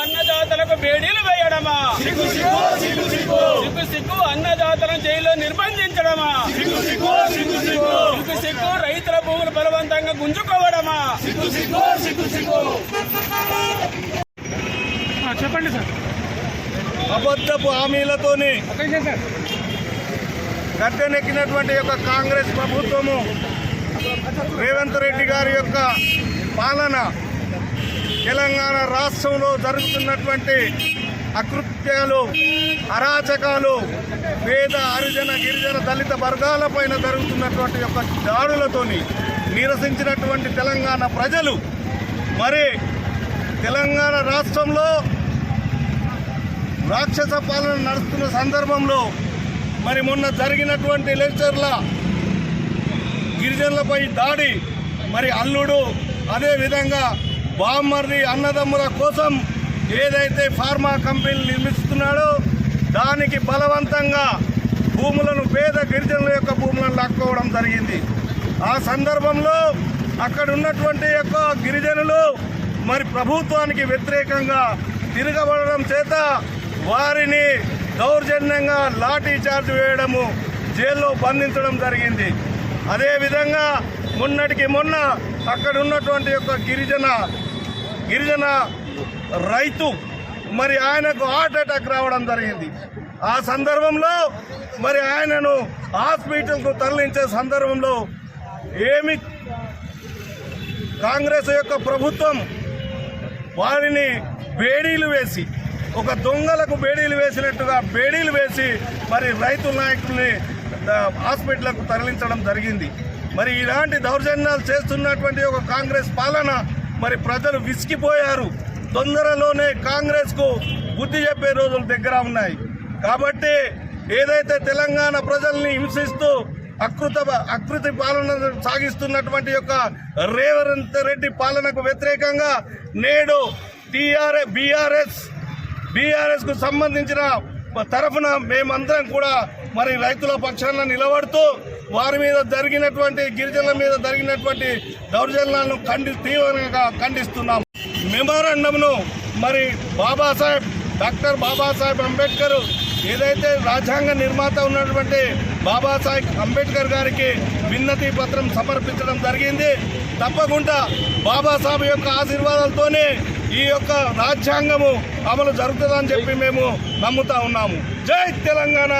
అన్నదాతలకు బేడీలు వేయడమా? సిగ్గు అన్నదాతలను జైల్లో నిర్బంధించడమా? సిగ్గు రైతుల భూములు బలవంతంగా గుంజుకోవడమా? చెప్పండి సార్. అబద్ధపు హామీలతోని గద్దెనెక్కినటువంటి యొక్క కాంగ్రెస్ ప్రభుత్వము రేవంత్ రెడ్డి గారి యొక్క పాలన తెలంగాణ రాష్ట్రంలో జరుగుతున్నటువంటి అకృత్యాలు, అరాచకాలు, పేద హరిజన గిరిజన దళిత వర్గాలపైన జరుగుతున్నటువంటి యొక్క దాడులతోని నిరసించినటువంటి తెలంగాణ ప్రజలు మరి తెలంగాణ రాష్ట్రంలో రాక్షస పాలన నడుస్తున్న సందర్భంలో మరి మొన్న జరిగినటువంటి లెక్చర్ల గిరిజనులపై దాడి, మరి అల్లుడు అదేవిధంగా బామ్మర్ది అన్నదమ్ముల కోసం ఏదైతే ఫార్మా కంపెనీలు నిర్మిస్తున్నాడో దానికి బలవంతంగా భూములను పేద గిరిజనుల యొక్క భూములను లాక్కోవడం జరిగింది. ఆ సందర్భంలో అక్కడ ఉన్నటువంటి యొక్క గిరిజనులు మరి ప్రభుత్వానికి వ్యతిరేకంగా తిరగబడడం చేత వారిని దౌర్జన్యంగా లాఠీ చార్జ్ వేయడము, జైల్లో బంధించడం జరిగింది. అదేవిధంగా మొన్నటికి మొన్న అక్కడ ఉన్నటువంటి యొక్క గిరిజన రైతు మరి ఆయనకు హార్ట్ అటాక్ రావడం జరిగింది. ఆ సందర్భంలో మరి ఆయనను హాస్పిటల్కు తరలించే సందర్భంలో ఏమి కాంగ్రెస్ యొక్క ప్రభుత్వం వారిని బేడీలు వేసి, ఒక దొంగలకు బేడీలు వేసినట్టుగా బేడీలు వేసి మరి రైతు నాయకుల్ని హాస్పిటల్కు తరలించడం జరిగింది. మరి ఇలాంటి దౌర్జన్యాలు చేస్తున్నటువంటి ఒక కాంగ్రెస్ పాలన మరి ప్రజలు విసిగిపోయారు. తొందరలోనే కాంగ్రెస్కు బుద్ధి చెప్పే రోజులు దగ్గర ఉన్నాయి. కాబట్టి ఏదైతే తెలంగాణ ప్రజల్ని హింసిస్తూ అకృతి పాలన సాగిస్తున్నటువంటి యొక్క రేవంత్ రెడ్డి పాలనకు వ్యతిరేకంగా నేడు బీఆర్ఎస్ కు సంబంధించిన తరఫున మేమందరం కూడా మరి రైతుల పక్షాన నిలబడుతూ వారి మీద జరిగినటువంటి గిరిజనుల మీద జరిగినటువంటి దౌర్జన్యాలను తీవ్రంగా ఖండిస్తున్నాం. మెమోరాండంను మరి డాక్టర్ బాబాసాహెబ్ అంబేద్కర్ ఏదైతే రాజ్యాంగ నిర్మాత ఉన్నటువంటి బాబాసాహెబ్ అంబేద్కర్ గారికి విన్నతి పత్రం సమర్పించడం జరిగింది. తప్పకుండా బాబాసాహెబ్ యొక్క ఆశీర్వాదాలతోనే ఈ యొక్క రాజ్యాంగము అమలు జరుగుతుందని చెప్పి మేము నమ్ముతా ఉన్నాము. జై తెలంగాణ.